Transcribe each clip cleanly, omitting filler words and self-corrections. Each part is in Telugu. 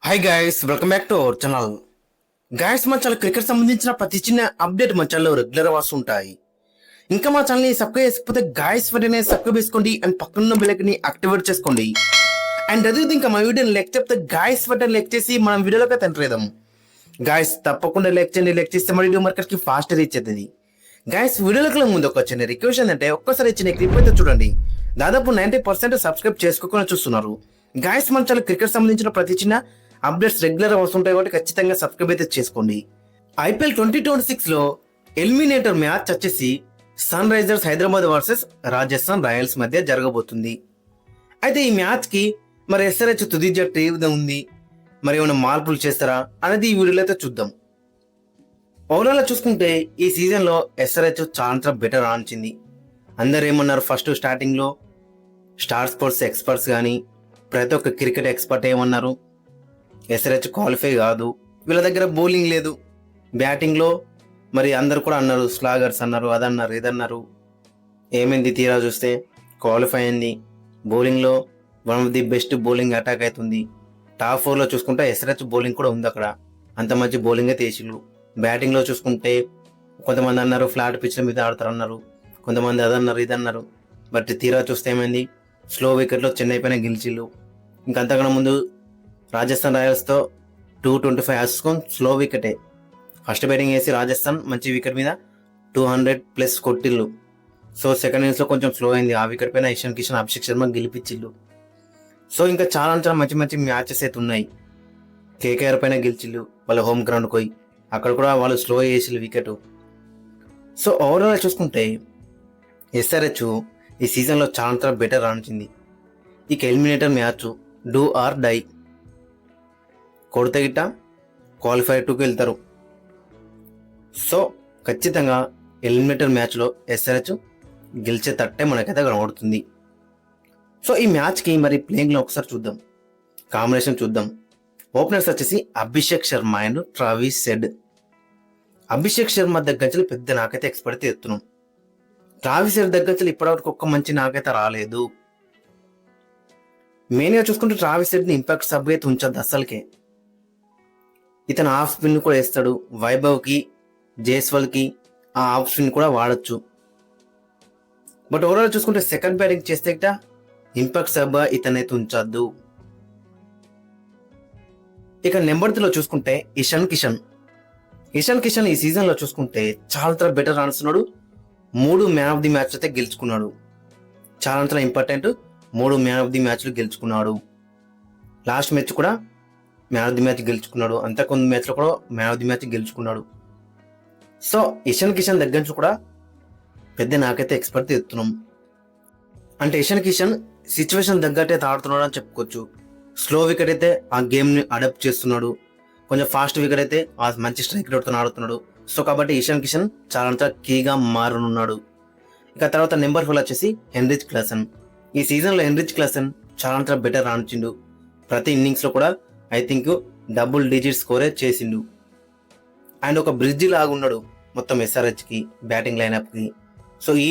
Hi guys, welcome back to our channel. Guys, మా ఛానల్ క్రికెట్ సంబంధించిన ప్రతి చిన్న అప్డేట్ మా ఛానల్లో రెగ్యులర్ వస్తుంటాయి. ఇంకా మా ఛానల్ని సబ్స్క్రైబ్ చేసుకోకపోతే గైస్ వెంటనే సబ్స్క్రైబ్ చేసుకోండి అండ్ పక్కనున్న బెల్ ఐకాన్ని యాక్టివేట్ చేసుకోండి. అండ్ అదే ఇంకా మా వీడియోని లైక్ చెప్తే గైస్ వెంటనే లైక్ చేసి మనం వీడియోలోకి ఎంటర్. గైస్ తప్పకుండా లైక్ చేయండి. లైక్ చేస్తే మా వీడియో మార్కెట్కి ఫాస్ట్ రీచ్ అవుతుంది. గైస్ వీడియోలోకి ముందు ఒక చిన్న రిక్వెస్ట్ ఏంటంటే ఒక్కసారి ఇచ్చిన క్లిప్ అయితే చూడండి. దాదాపు 90% సబ్స్క్రైబ్ చేసుకోకుండా చూస్తున్నారు. గైస్ మన ఛానల్ క్రికెట్ సంబంధించిన ప్రతి చిన్న అప్డేట్స్ రెగ్యులర్ వస్తుంటాయి కాబట్టి ఖచ్చితంగా సబ్స్క్రైబ్ అయితే చేసుకోండి. IPL 2026లో ఎలిమినేటర్ మ్యాచ్ వచ్చేసి Sunrisers Hyderabad versus Rajasthan royals మధ్య జరగబోతుంది. అయితే ఈ మ్యాచ్ కి మరి SRH తుది జట్టు ఏ విధంగా ఉంది, మరి ఏమైనా మార్పులు చేస్తారా అనేది ఈ వీడియోలో అయితే చూద్దాం. ఓవరాల్ చూసుకుంటే ఈ సీజన్ లో SRH చాలా బెటర్ ఆనించింది. అందరు ఏమన్నారు, ఫస్ట్ స్టార్టింగ్ లో స్టార్ స్పోర్ట్స్ ఎక్స్పర్ట్స్ కానీ ప్రతి ఒక్క క్రికెట్ ఎక్స్పర్ట్ ఏమన్నారు, SRH క్వాలిఫై కాదు, వీళ్ళ దగ్గర బౌలింగ్ లేదు, బ్యాటింగ్లో మరి అందరు కూడా అన్నారు, స్లాగర్స్ అన్నారు, అదన్నారు ఇదన్నారు. ఏమైంది తీరా చూస్తే క్వాలిఫై అయింది. బౌలింగ్లో one of the best bowling attack అవుతుంది. టాప్ 4లో చూసుకుంటే SRH బౌలింగ్ కూడా ఉంది అక్కడ, అంత మంచి బౌలింగ్ అయితే వేసిళ్ళు. బ్యాటింగ్లో చూసుకుంటే కొంతమంది అన్నారు ఫ్లాట్ పిచ్ల మీద ఆడతారు అన్నారు, కొంతమంది అదన్నారు ఇదన్నారు. బట్ తీరా చూస్తే ఏమైంది, స్లో వికెట్లో చెన్నై పైన గెలిచిళ్ళు. ఇంకంతకన్నా ముందు రాజస్థాన్ రాయల్స్తో 225 వేసుకొని స్లో వికెటే. ఫస్ట్ బ్యాటింగ్ వేసి రాజస్థాన్ మంచి వికెట్ మీద 200+ కొట్టిళ్ళు. సో సెకండ్ ఇన్నింగ్స్లో కొంచెం స్లో అయింది. ఆ వికెట్ పైన ఇషాన్ కిషన్, అభిషేక్ శర్మ గెలిపించిళ్ళు. సో ఇంకా చాలా మంచి మంచి మ్యాచెస్ అయితే ఉన్నాయి. KKR పైన గెలిచిళ్ళు వాళ్ళ హోమ్ గ్రౌండ్ పోయి, అక్కడ కూడా వాళ్ళు స్లో చేసిళ్ళు వికెట్. సో ఓవరాల్ చూసుకుంటే SRH ఈ సీజన్లో చాలా బెటర్ ఆనించింది. ఇక eliminator match do or die, కొడితే గిట్ట క్వాలిఫైర్ 2కి వెళ్తారు. సో ఖచ్చితంగా ఎలిమినేటర్ మ్యాచ్లో SRH గెలిచే తట్టే మనకైతే కనబడుతుంది. సో ఈ మ్యాచ్కి మరి ప్లేయింగ్లో ఒకసారి చూద్దాం, కాంబినేషన్ చూద్దాం. ఓపెనర్స్ వచ్చేసి Abhishek Sharma and Travis head. Abhishek Sharma దగ్గర పెద్ద నాకైతే ఎక్స్పర్ట్ ఎత్తున్నాం. ట్రావిస్ హెడ్ దగ్గర ఇప్పటివరకు ఒక్క మంచి నాకైతే రాలేదు. మెయిన్గా చూసుకుంటే ట్రావిస్ హెడ్ని ఇంపాక్ట్ సబ్ అయితే ఉంచద్దు అస్సలకే. ఇతను ఆఫ్ స్పిన్ కూడా వేస్తాడు, వైభవ్కి జైస్వాల్కి ఆ ఆఫ్ స్పిన్ కూడా వాడచ్చు. బట్ ఓవరాల్ చూసుకుంటే సెకండ్ బ్యాటింగ్ చేస్తే ఇంపాక్ట్ సబ్ ఇతనైతే ఉంచద్దు. ఇక నెంబర్ 3లో చూసుకుంటే ఇషాన్ కిషన్ ఈ సీజన్లో చూసుకుంటే చాలా బెటర్ ఆడుతున్నాడు. 3 మ్యాన్ ఆఫ్ ది మ్యాచ్ అయితే గెలుచుకున్నాడు. చాలా ఇంపార్టెంట్, 3 మ్యాన్ ఆఫ్ ది మ్యాచ్లు గెలుచుకున్నాడు. లాస్ట్ మ్యాచ్ కూడా మ్యాన్ ఆఫ్ ది మ్యాచ్ గెలుచుకున్నాడు. అంతకొంది మ్యాచ్లో కూడా మ్యాన్ ఆఫ్ ది మ్యాచ్ గెలుచుకున్నాడు. సో ఇషాన్ కిషన్ దగ్గర నుంచి కూడా పెద్ద నాకైతే ఎక్స్పర్ట్ ఎత్తున్నాం. అంటే ఇషాన్ కిషన్ సిచ్యువేషన్ తగ్గట్టు ఆడుతున్నాడు అని చెప్పుకోవచ్చు. స్లో వికెట్ అయితే ఆ గేమ్ని అడాప్ట్ చేస్తున్నాడు, కొంచెం ఫాస్ట్ వికెట్ అయితే ఆ మంచి స్ట్రైక్ రేట్తో ఆడుతున్నాడు. సో కాబట్టి ఇషాన్ కిషన్ చాలా కీగా మారనున్నాడు. ఇక తర్వాత నెంబర్ 4 వచ్చేసి హెన్రిచ్ క్లాసన్. ఈ సీజన్లో హెన్రిచ్ క్లాసన్ చాలా బెటర్ ఆడించిండు. ప్రతి ఇన్నింగ్స్లో కూడా ఐ థింక్ డబుల్ డిజిట్ స్కోరే చేసిండు. అండ్ ఒక బ్రిడ్జ్ లాగా ఉన్నాడు మొత్తం SRHకి బ్యాటింగ్ లైనప్కి. సో ఈ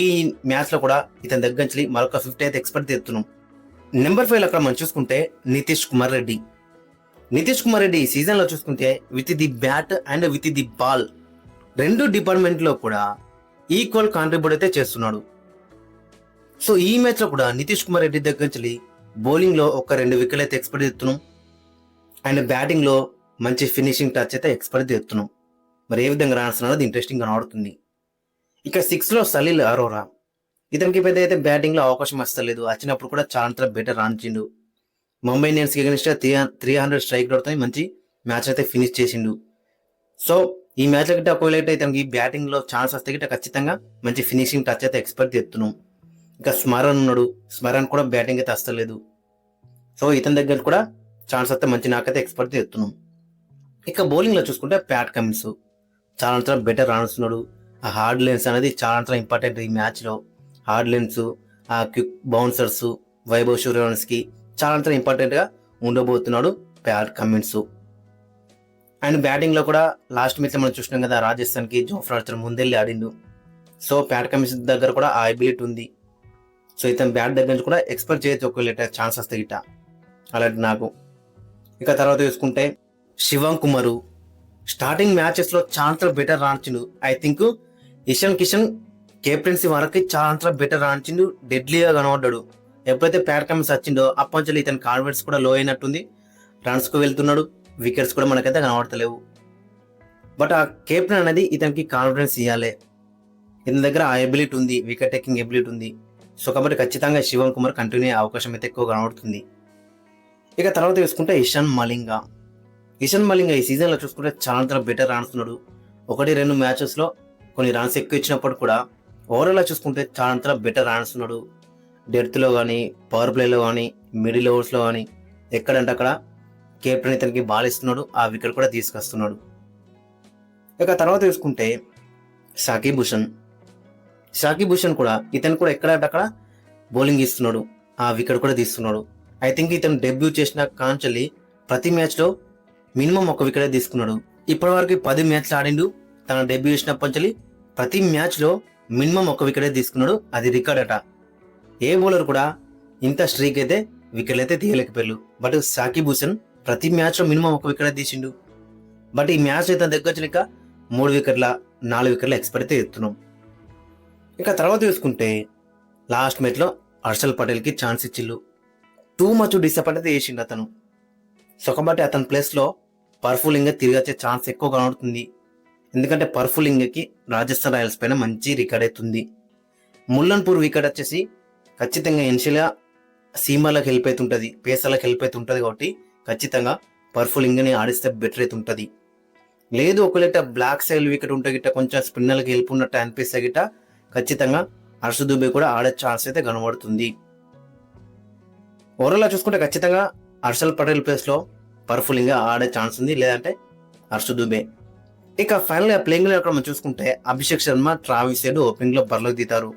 మ్యాచ్లో కూడా ఇతని దగ్గర నుంచి మరొక 50 అయితే ఎక్స్పెక్ట్ చేస్తున్నాం. నెంబర్ 5 అక్కడ మనం చూసుకుంటే నితీష్ కుమార్ రెడ్డి ఈ సీజన్లో చూసుకుంటే with the bat and with the ball రెండు డిపార్ట్మెంట్లో కూడా ఈక్వల్ కాంట్రిబ్యూట్ అయితే చేస్తున్నాడు. సో ఈ మ్యాచ్లో కూడా నితీష్ కుమార్ రెడ్డి దగ్గర నుంచి బౌలింగ్లో ఒక 2 వికెట్లు అయితే ఎక్స్పెక్ట్ చేస్తున్నాం. అండ్ బ్యాటింగ్లో మంచి ఫినిషింగ్ టచ్ అయితే ఎక్స్పెక్ట్ చేస్తున్నాం. మరి ఏ విధంగా రాస్తున్నారో అది ఇంట్రెస్టింగ్గా ఆడుతుంది. ఇక 6లో సలీల్ అరోరా. ఇతనికి పెద్ద అయితే బ్యాటింగ్లో అవకాశం వస్తలేదు, వచ్చినప్పుడు కూడా చాలా బెటర్ రాణించిండు. ముంబై ఇండియన్స్కి ఎగనిస్ట్ 300 స్ట్రైక్ రేట్తో మంచి మ్యాచ్ అయితే ఫినిష్ చేసిండు. సో ఈ మ్యాచ్లో గిట్ట ఒకవేళ అయితే ఇతనికి బ్యాటింగ్లో ఛాన్స్ వస్తే గిట్ట ఖచ్చితంగా మంచి ఫినిషింగ్ టచ్ అయితే ఎక్స్పెక్ట్ చేస్తున్నాం. ఇంకా స్మరణ్ ఉన్నాడు, స్మరణ్ కూడా బ్యాటింగ్ అయితే వస్తలేదు. సో ఇతని దగ్గర కూడా ఛాన్స్ వస్తే మంచి నాకైతే ఎక్స్పెక్ట్ చేస్తున్నాం. ఇక బౌలింగ్లో చూసుకుంటే ప్యాట్ కమిన్స్ చాలా బెటర్ ఆడుతున్నాడు. ఆ హార్డ్ లెన్స్ అనేది చాలా ఇంపార్టెంట్ ఈ మ్యాచ్లో. హార్డ్ లెన్స్, ఆ క్విక్ బౌన్సర్స్, వైభవ్ సూర్యవంశీకి చాలా ఇంపార్టెంట్గా ఉండబోతున్నాడు ప్యాట్ కమిన్స్. అండ్ బ్యాటింగ్లో కూడా లాస్ట్ మ్యాచ్లో మనం చూసినాం కదా, రాజస్థాన్కి జోఫ్రా ఆర్చర్ ముందెళ్ళి ఆడిండు. సో ప్యాట్ కమిన్స్ దగ్గర కూడా ఆ ఎబిలిటీ ఉంది. సో ఇతను బ్యాట్ దగ్గర నుంచి కూడా ఎక్స్పెక్ట్ చేయొచ్చు ఒకవేళ ఛాన్స్ వస్తే గిట్ట అలాంటి నాకు. ఇక తర్వాత చూసుకుంటే శివం కుమారు స్టార్టింగ్ మ్యాచెస్ లో చాలా బెటర్ రాణించిండు. I think Ishan Kishan captaincy వరకు చాలా బెటర్ రాణించిండు, డెడ్లీగా కనబడ్డాడు. ఎప్పుడైతే ప్యాట్ కమిన్స్ వచ్చిండో అప్పటి నుంచి ఇతని కాన్ఫిడెన్స్ కూడా లో అయినట్టుంది. రన్స్ కు వెళ్తున్నాడు, వికెట్స్ కూడా మనకైతే కనబడతలేవు. బట్ ఆ కెప్టెన్ అనేది ఇతనికి కాన్ఫిడెన్స్ ఇవ్వాలి. ఇతని దగ్గర ఆ ఎబిలిటీ ఉంది, వికెట్ టేకింగ్ ఎబిలిటీ ఉంది. సో కాబట్టి ఖచ్చితంగా శివం కుమార్ కంటిన్యూ అయ్యే అవకాశం అయితే ఎక్కువ కనబడుతుంది. ఇక తర్వాత చూసుకుంటే ఇషాన్ మలింగ ఈ సీజన్లో చూసుకుంటే చాలా బెటర్ ఆడుతున్నాడు. 1-2 మ్యాచెస్లో కొన్ని రన్స్ ఎక్కువ ఇచ్చినప్పుడు కూడా ఓవరాల్గా చూసుకుంటే చాలా బెటర్ ఆడుతున్నాడు. డెత్లో కానీ, పవర్ ప్లేలో కానీ, మిడిల్ ఓవర్స్లో కానీ ఎక్కడంటే అక్కడ కెప్టెన్ ఇతనికి బాల్ ఇస్తున్నాడు, ఆ వికెట్ కూడా తీసుకొస్తున్నాడు. ఇక తర్వాత చూసుకుంటే షాకిబ్ భూషణ్ కూడా ఇతను కూడా ఎక్కడంటే అక్కడ బౌలింగ్ ఇస్తున్నాడు, ఆ వికెట్ కూడా తీస్తున్నాడు. ఐ థింక్ ఇతను డెబ్యూ చేసిన కాంచెల్లి ప్రతి మ్యాచ్లో మినిమం 1 వికెట్ తీసుకున్నాడు. ఇప్పటి వరకు 10 మ్యాచ్లు ఆడిండు. తన డెబ్యూ చేసినప్పటి నుంచి ప్రతి మ్యాచ్లో మినిమం 1 వికెట్ తీసుకున్నాడు, అది రికార్డ్ అట. ఏ బౌలర్ కూడా ఇంత స్ట్రీక్ అయితే వికెట్లు అయితే తీయలేకపోయారు. బట్ షాకిబ్ భూషణ్ ప్రతి మ్యాచ్లో మినిమం 1 వికెట్ తీసిండు. బట్ ఈ మ్యాచ్ అయితే దగ్గర వచ్చినాక 3 వికెట్ల 4 వికెట్ల ఎక్స్పెక్ట్ అయితే ఎత్తున్నాం. ఇక తర్వాత చూసుకుంటే లాస్ట్ మ్యాచ్లో హర్షల్ పటేల్కి ఛాన్స్ ఇచ్చిళ్ళు. టూ మచ్ డిసప్పాయింట్ అయితే చేసిండు అతను. సో కాబట్టి అతని ప్లేస్లో పర్ఫులింగ్ తిరిగి వచ్చే ఛాన్స్ ఎక్కువ కనబడుతుంది. ఎందుకంటే పర్ఫులింగ్కి రాజస్థాన్ రాయల్స్ పైన మంచి రికార్డ్ అవుతుంది. ముల్లన్పూర్ వికెట్ వచ్చేసి ఖచ్చితంగా ఇనిషియల్గా సీమర్లకు హెల్ప్ అవుతుంటుంది, పేసర్లకు హెల్ప్ అవుతుంటుంది. కాబట్టి ఖచ్చితంగా పర్ఫులింగ్ని ఆడిస్తే బెటర్ అయితే ఉంటుంది. లేదు ఒకవేళ బ్లాక్ సైడ్ వికెట్ ఉంటే గిట్ట కొంచెం స్పిన్నర్కి హెల్ప్ ఉన్నట్టు అనిపిస్తే గిట్ట ఖచ్చితంగా హర్ష దుబే కూడా ఆడే ఛాన్స్ అయితే కనబడుతుంది. ఓవరాల్గా చూసుకుంటే ఖచ్చితంగా హర్షల్ పటేల్ ప్లేస్లో పర్ఫులింగ్ ఆడే ఛాన్స్ ఉంది, లేదంటే హర్ష దుబే. ఇక ఫైనల్గా ప్లేయింగ్ అక్కడ మనం చూసుకుంటే అభిషేక్ శర్మ, ట్రావిస్ హెడ్ ఓపెనింగ్లో బరిలోకి దిగుతారు.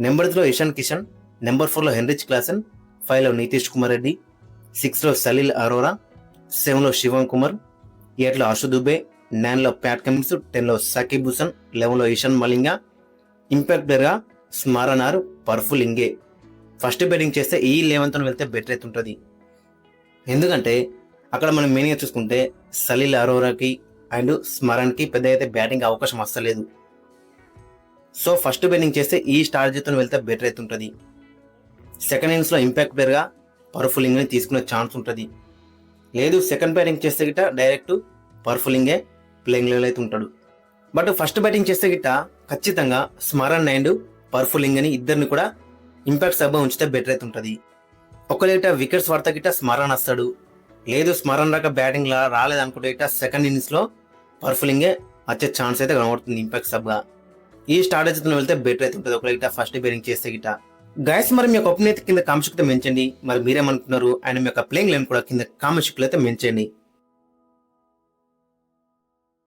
నెంబర్ 3లో ఇషాన్ కిషన్, నెంబర్ 4లో హెన్రిచ్ క్లాసెన్, 5లో నితీష్ కుమార్ రెడ్డి, 6లో సలీల్ అరోరా, 7లో శివం కుమార్, 8లో హర్ష దుబే, 9లో ప్యాట్ కమిన్స్, 10లో షాకిబ్ భూషణ్, 11లో ఇషాన్ మలింగ. ఇంపాక్ట్ ప్లేయర్గా స్మరణ్ ఆర్ పర్ఫులింగే. ఫస్ట్ బ్యాటింగ్ చేస్తే ఈ 11తో వెళ్తే బెటర్ అయితే ఉంటుంది. ఎందుకంటే అక్కడ మనం మెయిన్గా చూసుకుంటే సలీల్ అరోరాకి అండ్ స్మరణ్కి పెద్ద అయితే బ్యాటింగ్ అవకాశం వస్తలేదు. సో ఫస్ట్ బ్యాటింగ్ చేస్తే ఈ స్ట్రాటజీతో వెళ్తే బెటర్ అయితే ఉంటుంది. సెకండ్ ఇన్నింగ్స్లో ఇంపాక్ట్ ప్లేయర్గా పర్ఫులింగ్ని తీసుకునే ఛాన్స్ ఉంటుంది. లేదు సెకండ్ బ్యాటింగ్ చేస్తే గిట్ట డైరెక్ట్ పర్ఫులింగే ప్లేయింగ్ లెవెల్ అయితే ఉంటాడు. బట్ ఫస్ట్ బ్యాటింగ్ చేస్తే గిట్ట ఖచ్చితంగా స్మరణ్ అండ్ పర్ఫులింగ్ అని ఇద్దరిని కూడా ఇంపాక్ట్ సబ్బా ఉంచితే బెటర్ అయితే ఉంటుంది. ఒకవేళ వికెట్స్ పడతా గిట్ట స్మరణ్ వస్తాడు. లేదు స్మరణ్ రాక బ్యాటింగ్ రాలేదనుకుంటే గిట్ట సెకండ్ ఇన్నింగ్స్లో పర్ఫులింగే వచ్చే ఛాన్స్ అయితే కనబడుతుంది ఇంపాక్ట్ సబ్గా. ఈ స్ట్రాటజీతో వెళ్తే బెటర్ అయితే ఉంటుంది ఒకవేళ ఫస్ట్ బ్యాటింగ్ చేస్తే గిట్ట. గైస్ మరి మీ యొక్క ఒపీనియన్ కింద కామెంట్ సెక్షన్లో మెంచండి. మరి మీరేమనుకున్నారు అండ్ మీ యొక్క ప్లేయింగ్ లైన్ కూడా కింద కామెంట్ సెక్షన్లో అయితే మెంచండి.